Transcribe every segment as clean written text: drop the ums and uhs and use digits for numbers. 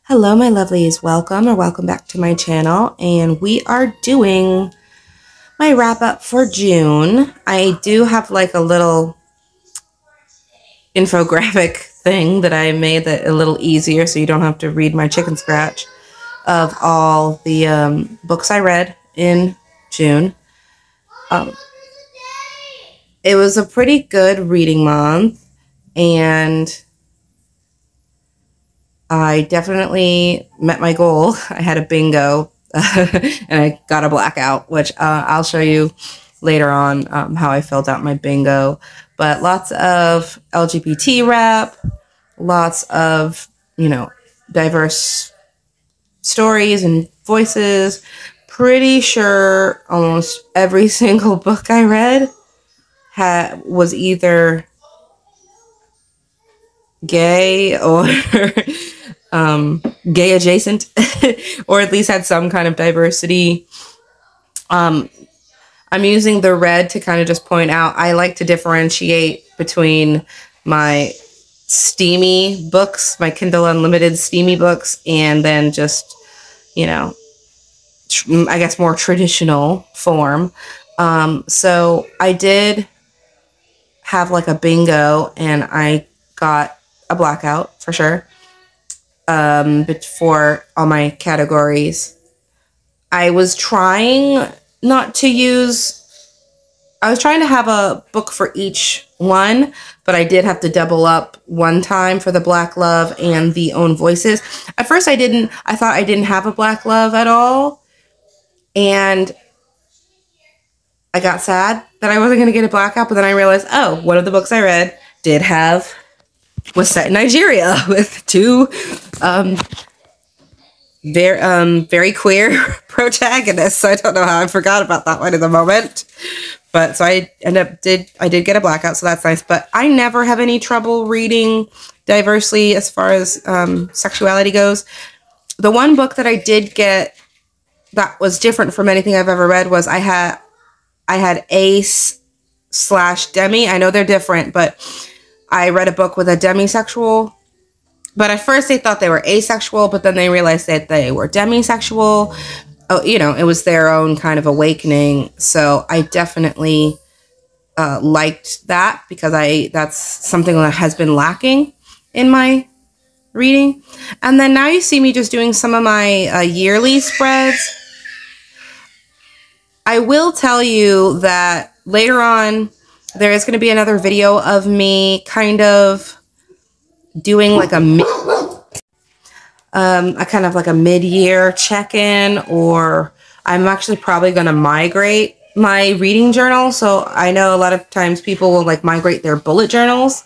Hello, my lovelies. Welcome back to my channel. And we are doing my wrap up for June. I do have like a little infographic thing that I made that a little easier so you don't have to read my chicken scratch of all the books I read in June. It was a pretty good reading month, and I definitely met my goal. I had a bingo and I got a blackout, which I'll show you later on how I filled out my bingo. But lots of LGBT rep, lots of, diverse stories and voices. Pretty sure almost every single book I read was either gay or gay adjacent or at least had some kind of diversity. I'm using the red to kind of just point out I like to differentiate between my steamy books, my Kindle Unlimited steamy books, and then just, I guess more traditional form. So I did have like a bingo and I got a blackout for sure. For all my categories. I was trying to have a book for each one, but I did have to double up one time for the Black Love and the Own Voices. At first I thought I didn't have a Black Love at all, and I got sad that I wasn't going to get a blackout, but then I realized, oh, one of the books I read was set in Nigeria with two very queer protagonists. So I don't know how I forgot about that one in the moment. But so I did get a blackout, so that's nice. But I never have any trouble reading diversely as far as sexuality goes. The one book that I did get that was different from anything I've ever read was I had Ace/Demi. I know they're different, but I read a book with a demisexual, but at first they thought they were asexual, but then they realized that they were demisexual. Oh, it was their own kind of awakening. So I definitely liked that because that's something that has been lacking in my reading. And then now you see me just doing some of my yearly spreads. I will tell you that later on, there is going to be another video of me kind of doing like a kind of like a mid-year check-in, or I'm actually probably going to migrate my reading journal. So I know a lot of times people will like migrate their bullet journals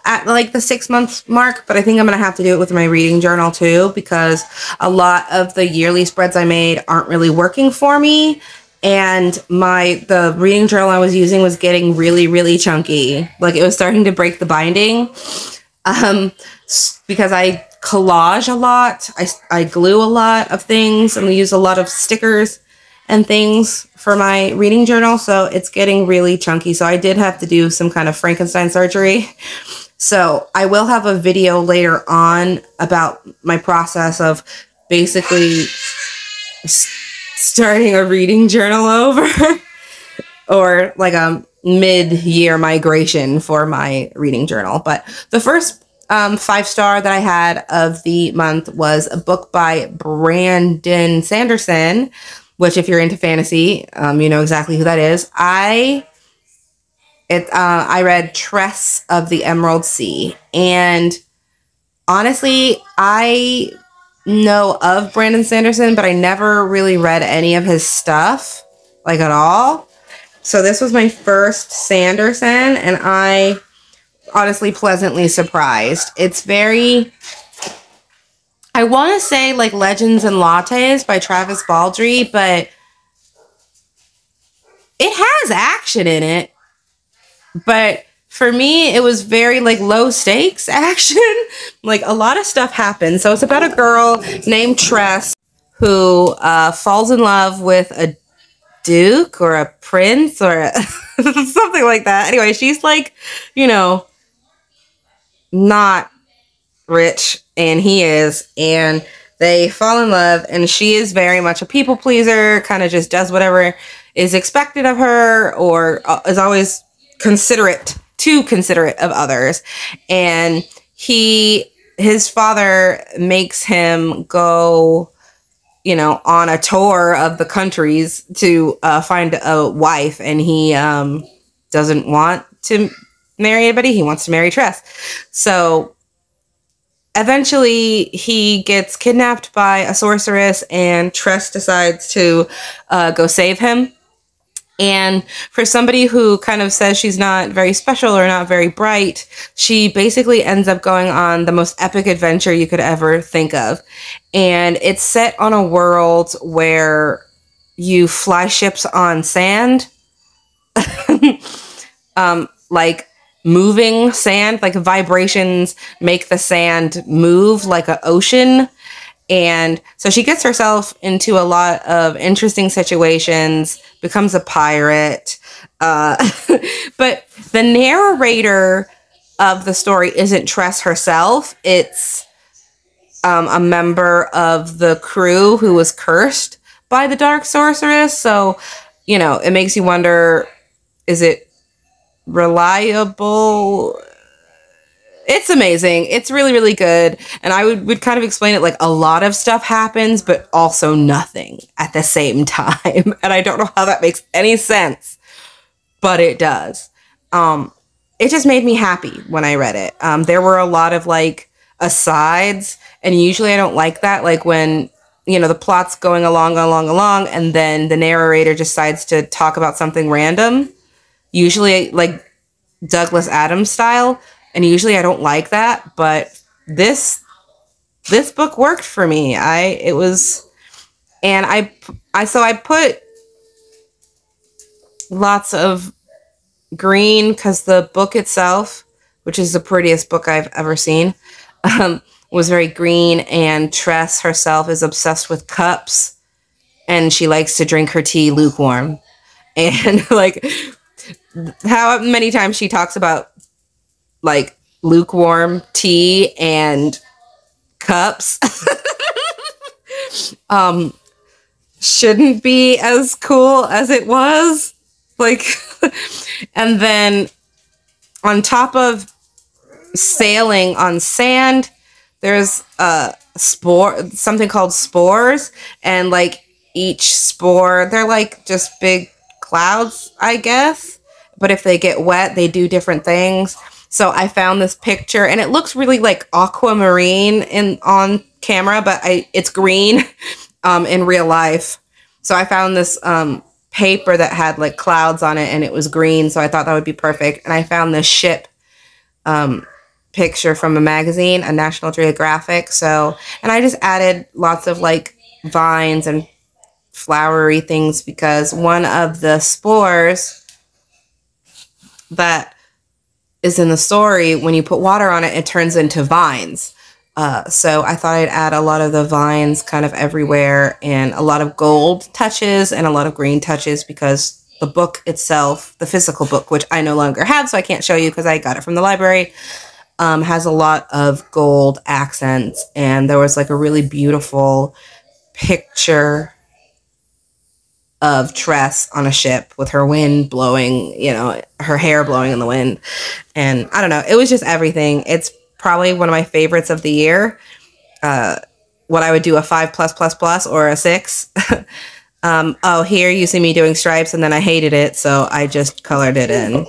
at like the 6-month mark, but I think I'm going to have to do it with my reading journal too, because a lot of the yearly spreads I made aren't really working for me. And the reading journal I was using was getting really, really chunky. Like it was starting to break the binding. Because I collage a lot. I glue a lot of things and use a lot of stickers and things for my reading journal. So it's getting really chunky. So I did have to do some kind of Frankenstein surgery. So I will have a video later on about my process of basically starting a reading journal over or like a mid-year migration for my reading journal. But the first 5-star that I had of the month was a book by Brandon Sanderson, which if you're into fantasy, you know exactly who that is. I read Tress of the Emerald Sea, and honestly, I know of Brandon Sanderson, but I never really read any of his stuff, like at all. So this was my first Sanderson, and I honestly pleasantly surprised. It's very, I want to say like Legends and Lattes by Travis Baldree, but it has action in it. But for me, it was very like low stakes action. Like a lot of stuff happens. So it's about a girl named Tress who falls in love with a duke or a prince or something like that. Anyway, she's like, not rich, and he is, and they fall in love, and she is very much a people pleaser, kind of just does whatever is expected of her, or is always too considerate of others. And his father makes him go, on a tour of the countries to find a wife, and he doesn't want to marry anybody. He wants to marry Tress. So eventually he gets kidnapped by a sorceress, and Tress decides to go save him. And for somebody who kind of says she's not very special or not very bright, she basically ends up going on the most epic adventure you could ever think of. And it's set on a world where you fly ships on sand, like moving sand, like vibrations make the sand move like an ocean. And so she gets herself into a lot of interesting situations, becomes a pirate. But the narrator of the story isn't Tress herself. It's a member of the crew who was cursed by the Dark Sorceress. So, it makes you wonder, is it reliable? It's amazing. It's really, really good. And I would kind of explain it like a lot of stuff happens, but also nothing at the same time. And I don't know how that makes any sense, but it does. It just made me happy when I read it. There were a lot of like asides, and usually I don't like that. Like when, the plot's going along, and then the narrator decides to talk about something random, usually like Douglas Adams style. And usually I don't like that, but this book worked for me. I put lots of green because the book itself, which is the prettiest book I've ever seen, was very green, and Tress herself is obsessed with cups, and she likes to drink her tea lukewarm. And like how many times she talks about like lukewarm tea and cups shouldn't be as cool as it was, like. And then on top of sailing on sand, there's something called spores, and like each spore, they're like just big clouds, I guess, but if they get wet they do different things. So I found this picture, and it looks really like aquamarine on camera, but it's green in real life. So I found this paper that had like clouds on it, and it was green, so I thought that would be perfect. And I found this ship picture from a magazine, a National Geographic. And I just added lots of like vines and flowery things, because one of the spores that is in the story, when you put water on it, it turns into vines. So I thought I'd add a lot of the vines kind of everywhere, and a lot of gold touches and a lot of green touches, because the book itself, the physical book, which I no longer have, so I can't show you because I got it from the library, has a lot of gold accents. And there was like a really beautiful picture of Tress on a ship with her wind blowing, her hair blowing in the wind. And I don't know, it was just everything. It's probably one of my favorites of the year. What I would do a 5+++ or a 6. Oh, here you see me doing stripes, and then I hated it, so I just colored it in.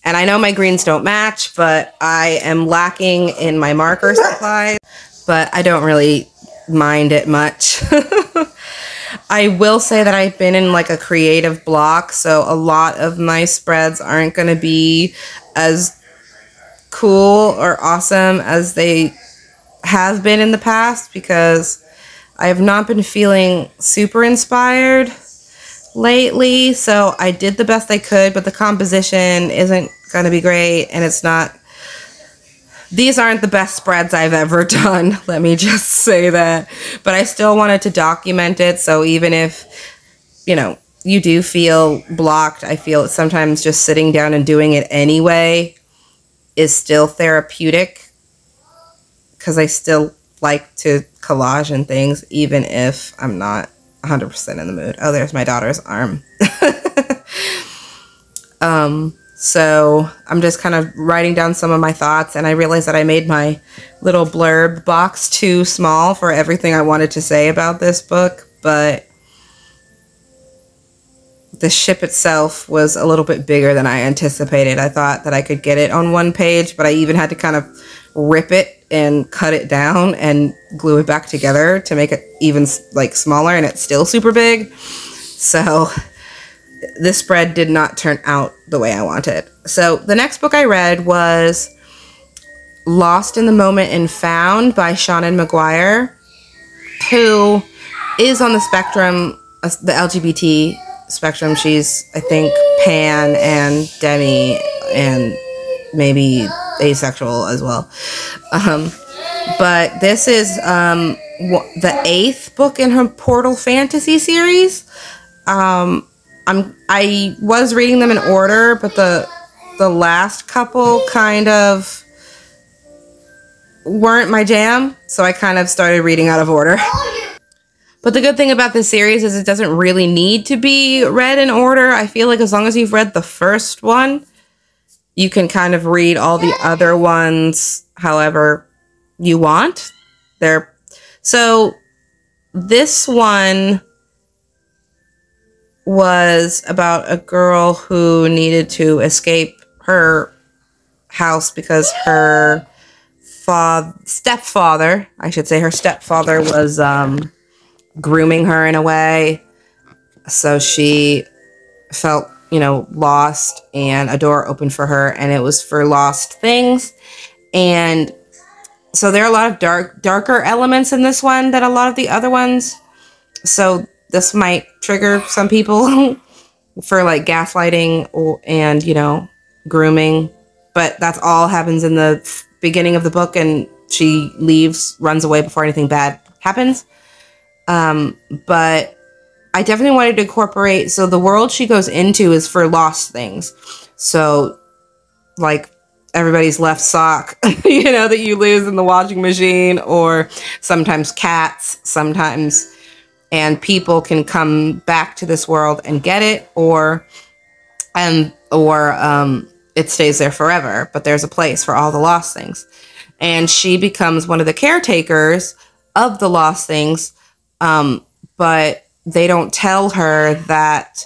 And I know my greens don't match, but I am lacking in my marker supply, but I don't really mind it much. I will say that I've been in like a creative block, so a lot of my spreads aren't going to be as cool or awesome as they have been in the past, because I have not been feeling super inspired lately. So I did the best I could, but the composition isn't going to be great, and these aren't the best spreads I've ever done, let me just say that. But I still wanted to document it, so even if, you do feel blocked, I feel sometimes just sitting down and doing it anyway is still therapeutic, because I still like to collage and things, even if I'm not 100% in the mood. Oh, there's my daughter's arm. So I'm just kind of writing down some of my thoughts, and I realized that I made my little blurb box too small for everything I wanted to say about this book, but the ship itself was a little bit bigger than I anticipated. I thought that I could get it on one page, but I even had to kind of rip it and cut it down and glue it back together to make it even like smaller, and it's still super big. So this spread did not turn out the way I wanted. So the next book I read was Lost in the Moment and Found by Seanan McGuire, who is on the spectrum, the LGBT spectrum. She's, I think, pan and demi and maybe asexual as well. But this is the 8th book in her Portal Fantasy series. I was reading them in order, but the last couple kind of weren't my jam, so I kind of started reading out of order. But the good thing about this series is it doesn't really need to be read in order. I feel like as long as you've read the first one, you can kind of read all the other ones however you want. So this one was about a girl who needed to escape her house because her stepfather was grooming her in a way. So she felt, lost, and a door opened for her, and it was for lost things. And so there are a lot of darker elements in this one than a lot of the other ones. So this might trigger some people for like gaslighting and grooming, but that's all happens in the beginning of the book, and she runs away before anything bad happens. But I definitely wanted to incorporate, so the world she goes into is for lost things. So like everybody's left sock, that you lose in the washing machine, or sometimes cats, and people can come back to this world and get it, or it stays there forever, but there's a place for all the lost things. And she becomes one of the caretakers of the lost things, but they don't tell her that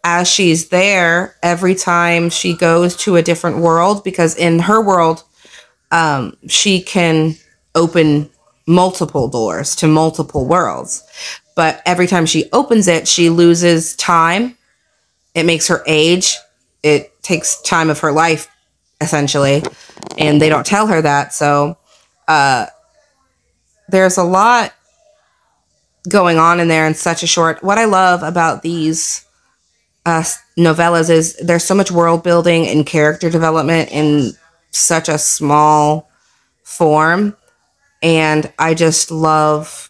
as she's there, every time she goes to a different world, because in her world, she can open multiple doors to multiple worlds. But every time she opens it, she loses time. It makes her age. It takes time of her life, essentially. And they don't tell her that. So there's a lot going on in there in such a short... What I love about these novellas is there's so much world building and character development in such a small form. And I just love...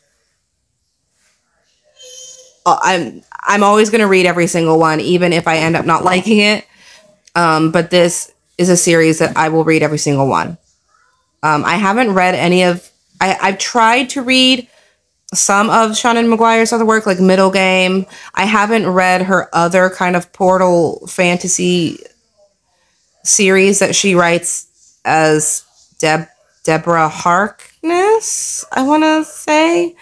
I'm always going to read every single one, even if I end up not liking it. But this is a series that I will read every single one. I haven't read any of... I've tried to read some of Seanan McGuire's other work, like Middle Game. I haven't read her other kind of Portal Fantasy series that she writes as Deborah Harkness, I want to say.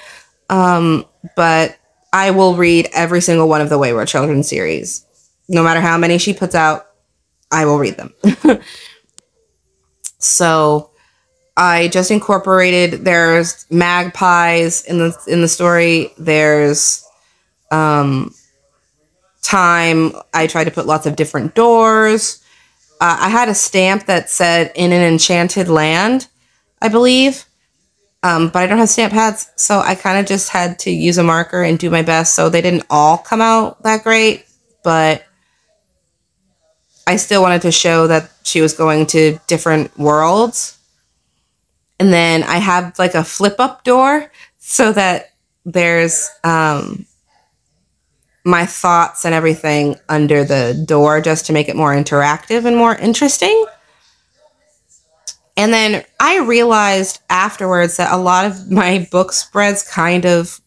But I will read every single one of the Wayward Children series. No matter how many she puts out, I will read them. So I just incorporated, there's magpies in the story. There's time. I tried to put lots of different doors. I had a stamp that said "In an Enchanted Land," I believe. But I don't have stamp pads, so I kind of just had to use a marker and do my best. So they didn't all come out that great, but I still wanted to show that she was going to different worlds. And then I have like a flip up door so that there's my thoughts and everything under the door, just to make it more interactive and more interesting. And then I realized afterwards that a lot of my book spreads kind of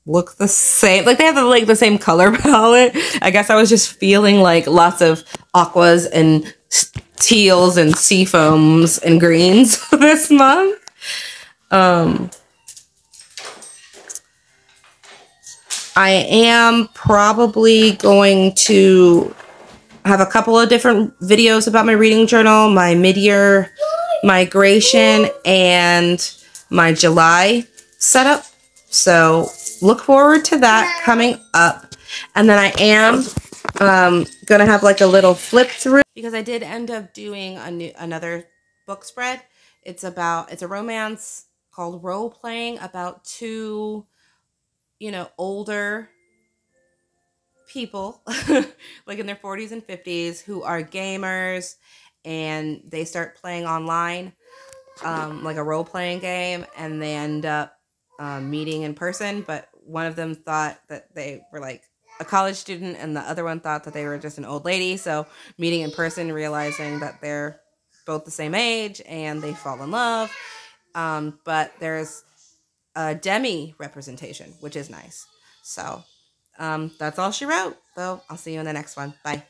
look the same. Like they have the same color palette. I guess I was just feeling like lots of aquas and teals and sea foams and greens this month. I am probably going to have a couple of different videos about my reading journal, my mid-year migration, and my July setup. So look forward to that coming up. And then I am going to have like a little flip through because I did end up doing another book spread. It's a romance called Role Playing about two, older people like in their 40s and 50s who are gamers, and they start playing online, like a role-playing game, and they end up meeting in person, but one of them thought that they were like a college student and the other one thought that they were just an old lady. So meeting in person, realizing that they're both the same age, and they fall in love. But there's a demi representation, which is nice. So that's all she wrote. So I'll see you in the next one. Bye.